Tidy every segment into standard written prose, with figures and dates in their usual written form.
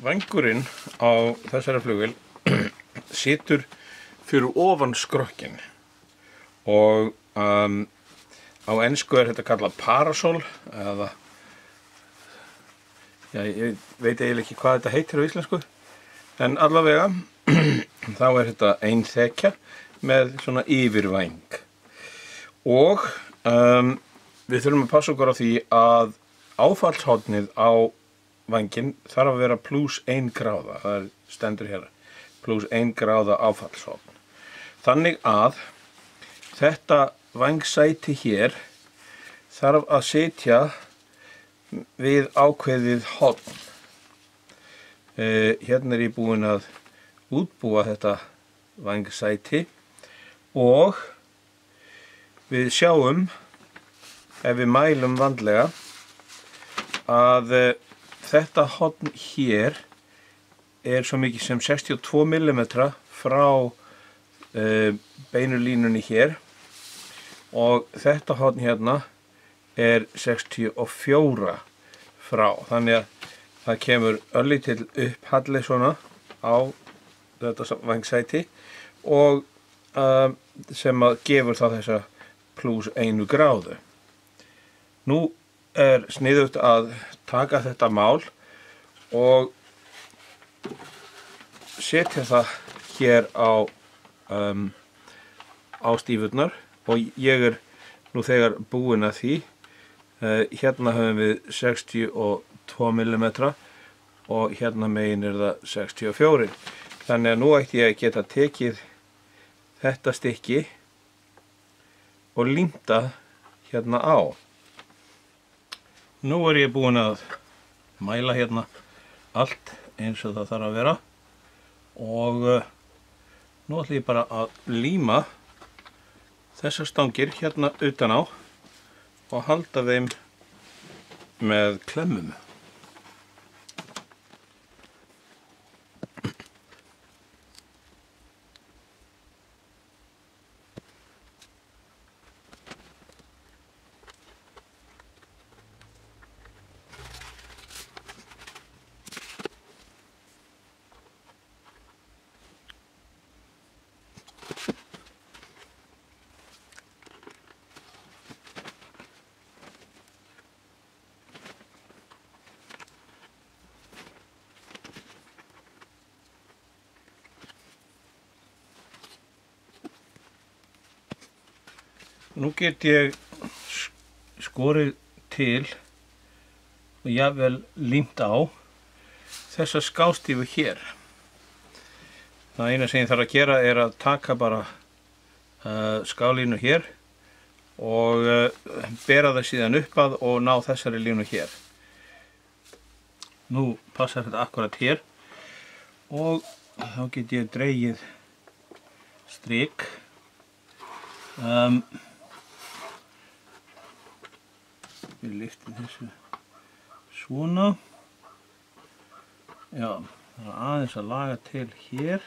Vængurinn á þessari flugvél situr fyrir ofan skrokkin og á ensku þetta kallað parasol eða ég veit eiginlega ekki hvað þetta heitir á íslensku, en allavega þá þetta ein þekja með svona yfirvæng og við þurfum að passa okkur á því að áfallshornið á vænginn þarf að vera +1 gráða, það stendur hérna, +1 gráða áfallshorn. Þannig að þetta vængsæti hér þarf að sitja við ákveðið horn. Hérna ég búinn að útbúa þetta vængsæti og við sjáum, ef við mælum vandlega, að þetta horn hér svo mikið sem 62 mm frá beinu línunni hér og þetta horn hérna 64 frá, þannig að það kemur örlítill upphalli svona á þetta vængsæti og sem að gefur þá þessa +1 gráðu. Nú sniðugt að taka þetta mál og setja það hér á stífurnar og ég nú þegar búinn að því. Hérna höfum við 62 mm og hérna megin það 64. Þannig að nú ætti ég að geta tekið þetta stykki og límta hérna á. Nú ég búinn að mæla hérna allt eins og það þarf að vera og nú ætlum ég bara að líma þessar stangir hérna utan á og halda þeim með klemmum. Nú get ég skorið til og jafnvel límt á þessa skástífu hér. Það eina sem ég þarf að gera að taka bara skálínu hér og bera það síðan upp að og ná þessari línu hér. Nú passar þetta akkurat hér og þá get ég dregið strik. Við lyftum þessu svona. Já, það aðeins að laga til hér.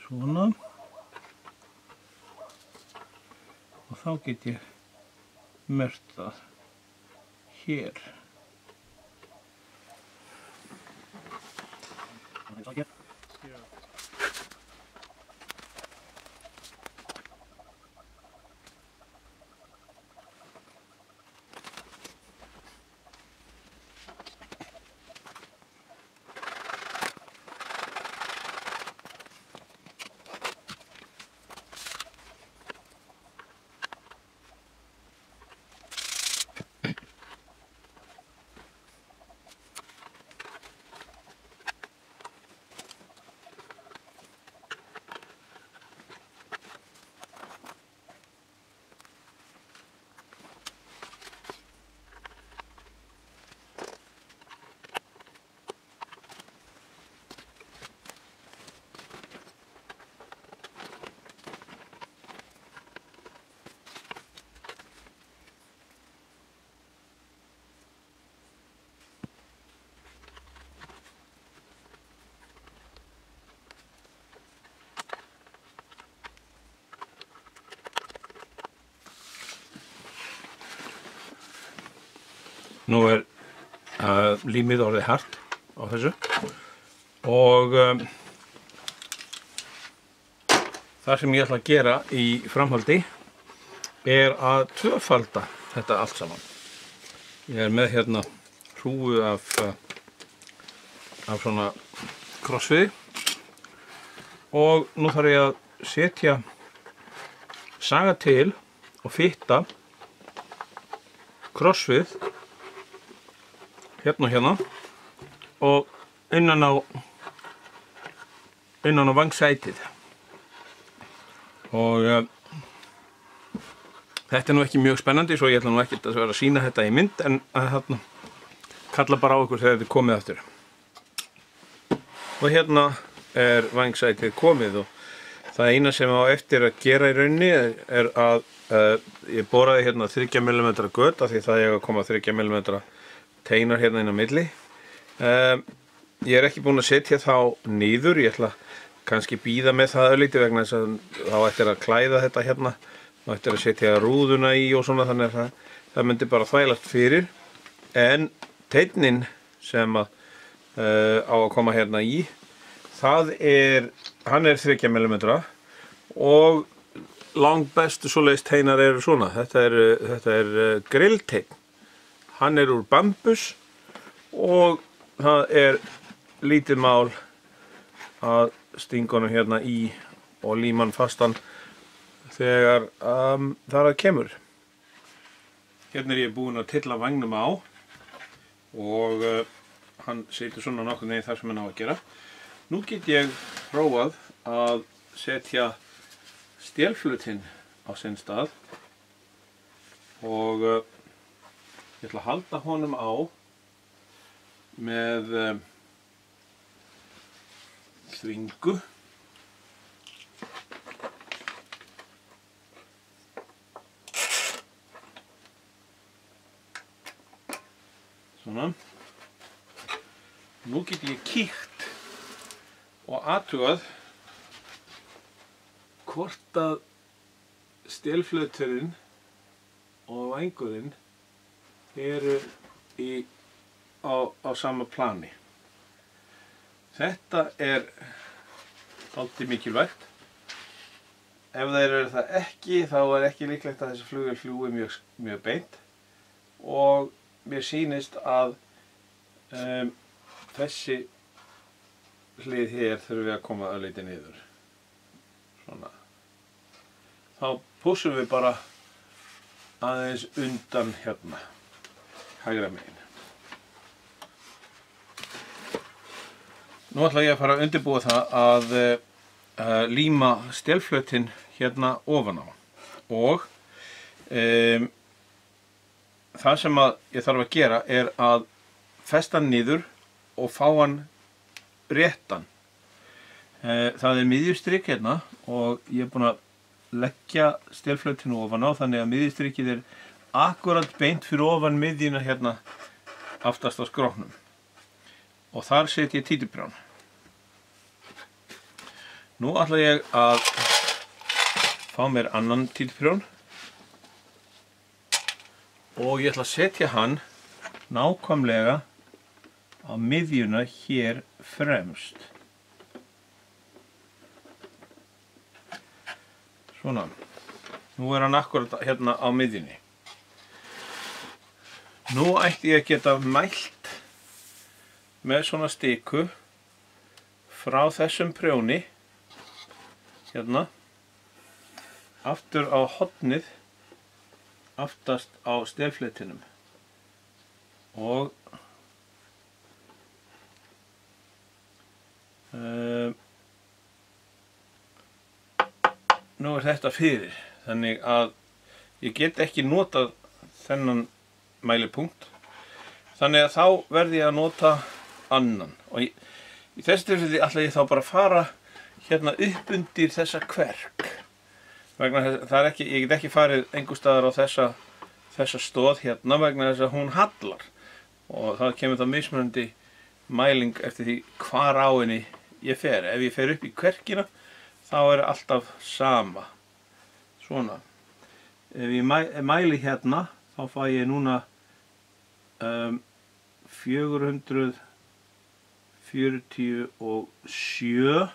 Svona. Og þá get ég merkt það hér. Nú límið orðið hart á þessu og það sem ég ætla að gera í framhaldi að tvöfalda þetta allt saman. Ég með hérna hrúgu af svona krossviði og nú þarf ég að setja, saga til og fitta krossvið hérna og hérna og innan á vangsætið. Og þetta nú ekki mjög spennandi, svo ég ætla nú ekki að vera að sýna þetta í mynd, en að kalla bara á ykkur þegar þetta er komið aftur. Og hérna vangsætið komið og það eina sem á eftir að gera í rauninni að ég boraði hérna 30 mm göt af því það ég að koma 30 mm teinar hérna inn á milli. Ég ekki búinn að setja þá niður, ég ætla kannski bíða með það örlítið vegna þess að þá ættir að klæða þetta hérna, þá ættir að setja rúðuna í og svona, þannig að það myndi bara þvælast fyrir. En teinninn sem á að koma hérna í, hann 30 mm og langbestu svoleiðis teinar eru svona. Þetta er grillteinn. Hann úr bambus og það lítið mál að stinga honum hérna í og líma hann fastan þegar þar að kemur. Hérna ég búinn að tylla vagnum á og hann situr svona nokkuð neginn þar sem hann á að gera. Nú get ég prófað að setja stélflutinn á sinn stað og ég ætla að halda honum á með þvingu. Svona. Nú get ég kíkt og athugað hvort að stélflöturinn og vængurinn eru á sama plani. Þetta dálítið mikilvægt. Ef þeir eru það ekki, þá ekki líklegt að þessi flugvél fljúgi mjög beint og mér sýnist að þessi hlið hér þurfum við að koma örlítið niður. Svona. Þá pússum við bara aðeins undan hérna, hægra megin. Nú ætla ég að fara að undirbúa það að líma stélflötinn hérna ofan á. Og það sem ég þarf að gera að festa hann niður og fá hann réttan. Það miðjustrikk hérna og ég búinn að leggja stélflötinn ofan á, þannig að miðjustrikkið akkurat beint fyrir ofan miðjuna hérna aftast á skróknum. Og þar set ég títuprjón. Nú ætla ég að fá mér annan títuprjón og ég ætla að setja hann nákvæmlega á miðjuna hér fremst. Svona. Nú hann akkurat hérna á miðjunni. Nú ætti ég að geta mælt með svona stiku frá þessum prjóni hérna aftur á hornið aftast á stélflötinum og nú þetta fyrir, þannig að ég get ekki notað þennan mælipunkt, þannig að þá verði ég að nota annan og í þessu tilfelli ætla ég þá bara að fara hérna upp undir þessa kverk vegna þess að ég get ekki farið einhvers staðar á þessa stoð hérna vegna þess að hún hallar og það kemur þá mismunandi mæling eftir því hvar á henni ég fer. Ef ég fer upp í kverkina þá alltaf sama. Svona. Ef ég mæli hérna þá fæ ég núna 447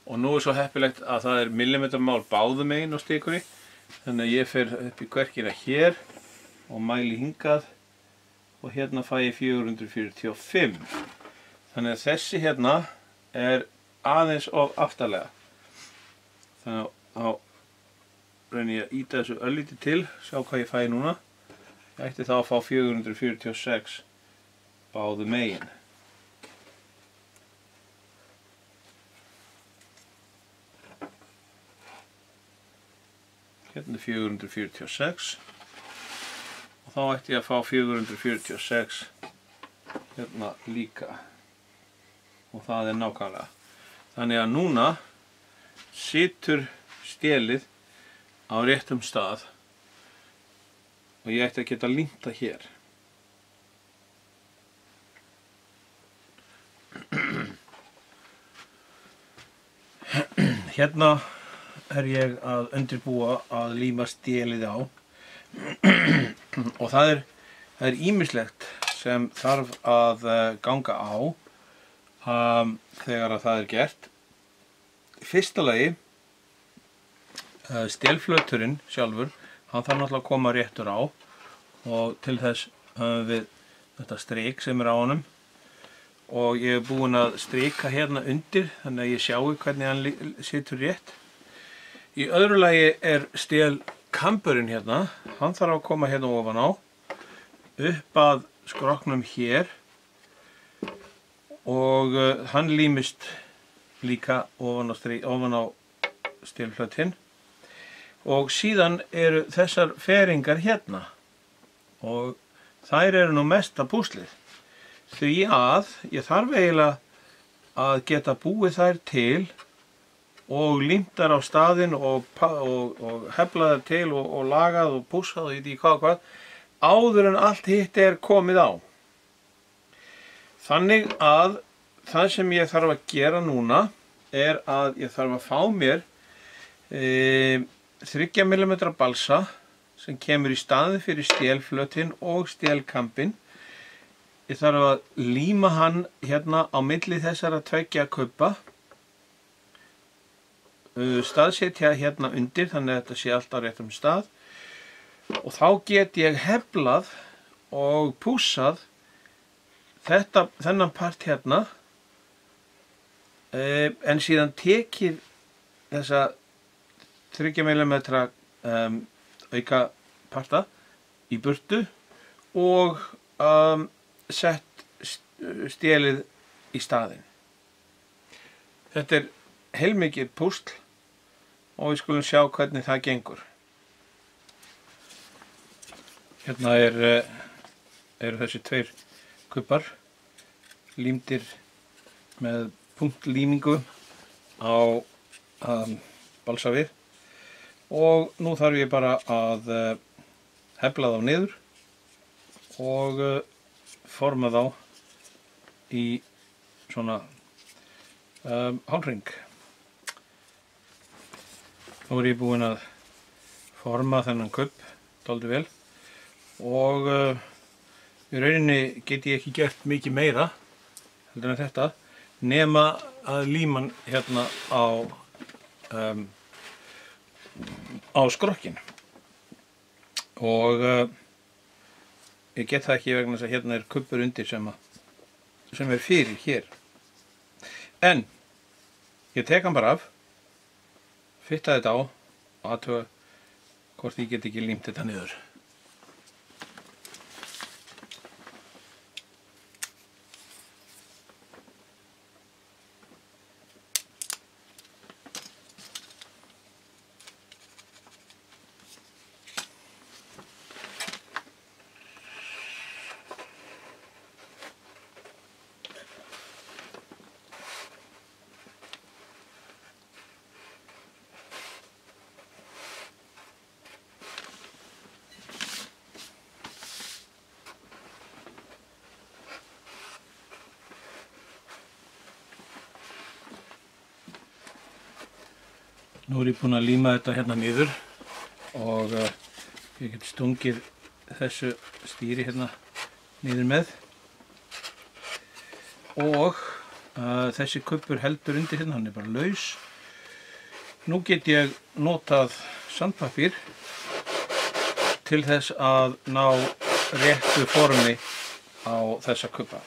og nú svo heppilegt að það millimetermál báðum megin á stikunni, þannig að ég fer upp í kverkina hér og mæli hingað og hérna fæ ég 445. Þannig að þessi hérna aðeins of aftarlega. Þannig að þá reyni ég að ýta þessu örlítið til, sjá hvað ég fæ núna. Ég ætti þá að fá 446 báðu megin. Hérna 446 og þá ætti ég að fá 446 hérna líka og það nákvæmlega. Þannig að núna situr stélið á réttum stað og ég ætti að geta límt það hér. Hérna ég að undirbúa að líma stélið á og það ýmislegt sem þarf að ganga á þegar að það gert. Í fyrsta lagi stélflöturinn sjálfur, hann þarf náttúrulega að koma réttur á og til þess höfum við þetta strik sem á honum og ég búinn að strika hérna undir þannig að ég sjái hvernig hann situr rétt. Í öðru lagi stélkamburinn hérna, hann þarf að koma hérna ofan á, upp að skroknum hér og hann límist líka ofan á stélflötinn og síðan eru þessar feringar hérna og þær nú mesta púslið því að ég þarf eiginlega að geta búið þær til og límtar á staðinn og heflaðar til og lagað og pússað og í hvað áður en allt hitt komið á. Þannig að það sem ég þarf að gera núna að ég þarf að fá mér 3 mm balsa sem kemur í staðinn fyrir stélflötinn og stélkampinn. Ég þarf að líma hann hérna á milli þessara 2 kubba, staðsetja hérna undir þannig að þetta sé allt á réttum stað og þá get ég heflað og pússað þennan part hérna en síðan tekið þessa 3 mm auka parta í burtu og sett stélið í staðinn. Þetta heilmikið púsl og við skulum sjá hvernig það gengur. Hérna eru þessi 2 kubbar límdir með punktlímingu á balsavið og nú þarf ég bara að hefla þá niður og forma þá í svona hálfhring. Nú ég búinn að forma þennan kubb dálítið vel og í rauninni get ég ekki gert mikið meira heldur en þetta nema að líma hann hérna á skrokkin og ég get það ekki vegna þess að hérna kubbur undir sem fyrir hér en ég tek hann bara af, fitta þetta á og athuga hvort ég get ekki límt þetta niður. Nú ég búinn að líma þetta hérna niður og Ég get stungið þessu stýri hérna niður með og þessi kubbur heldur undir hérna, hann bara laus. Nú get ég notað sandpapír til þess að ná réttu formi á þessa kubba.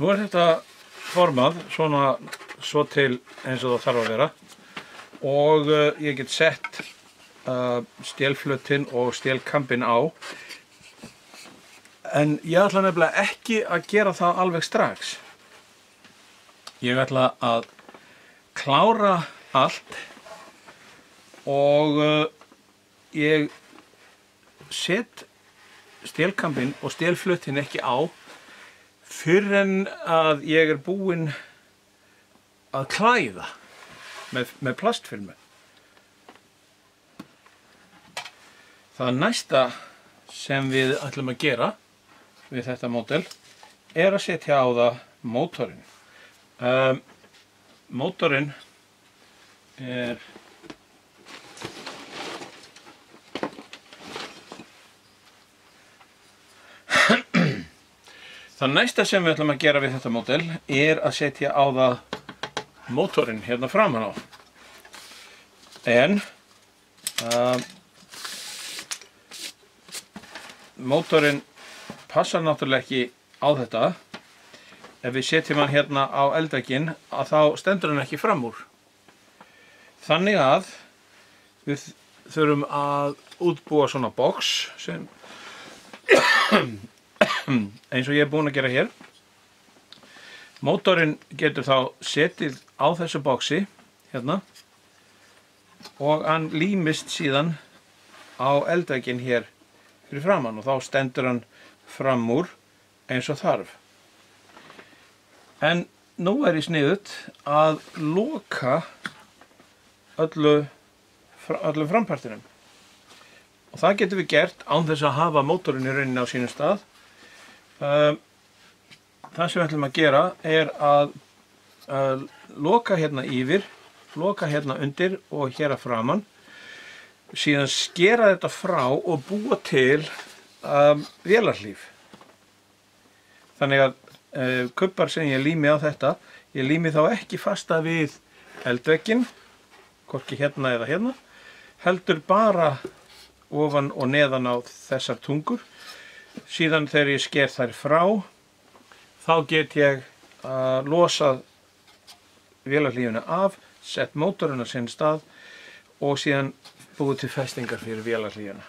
Nú þetta formað svona svo til eins og það þarf að vera og ég get sett stélflötinn og stélkambinn á, en ég ætla nefnilega ekki að gera það alveg strax. Ég ætla að klára allt og ég set stélkambinn og stélflötinn ekki á fyrr en að ég búinn að klæða með plastfilmu. Það næsta sem við ætlum að gera við þetta módel að setja á það mótorinn. Mótorinn Það næsta sem við ætlum að gera við þetta módel að setja á það mótorinn hérna framan á. En mótorinn passar náttúrulega ekki á þetta. Ef við setjum hann hérna á eldvegginn þá stendur hann ekki fram úr. Þannig að við þurfum að útbúa svona box sem eins og ég búinn að gera hér. Mótorinn getur þá setið á þessu boxi hérna og hann límist síðan á eldvegginn hér fyrir framan og þá stendur hann fram úr eins og þarf. En nú ég sniðugt að loka öllum frampartinum og það getum við gert án þess að hafa mótorinn í rauninni á sínum stað. Það sem við ætlum að gera að loka hérna yfir, loka hérna undir og hér að framan, síðan skera þetta frá og búa til vélarhlíf. Þannig að kubbar sem ég lími á þetta, ég lími þá ekki fasta við eldvegginn, hvorki hérna eða hérna, heldur bara ofan og neðan á þessar tungur. Síðan þegar ég sker þær frá, þá get ég losað vélarhlífuna af, sett mótorinn á sinn stað og síðan búið til festingar fyrir vélarhlífuna.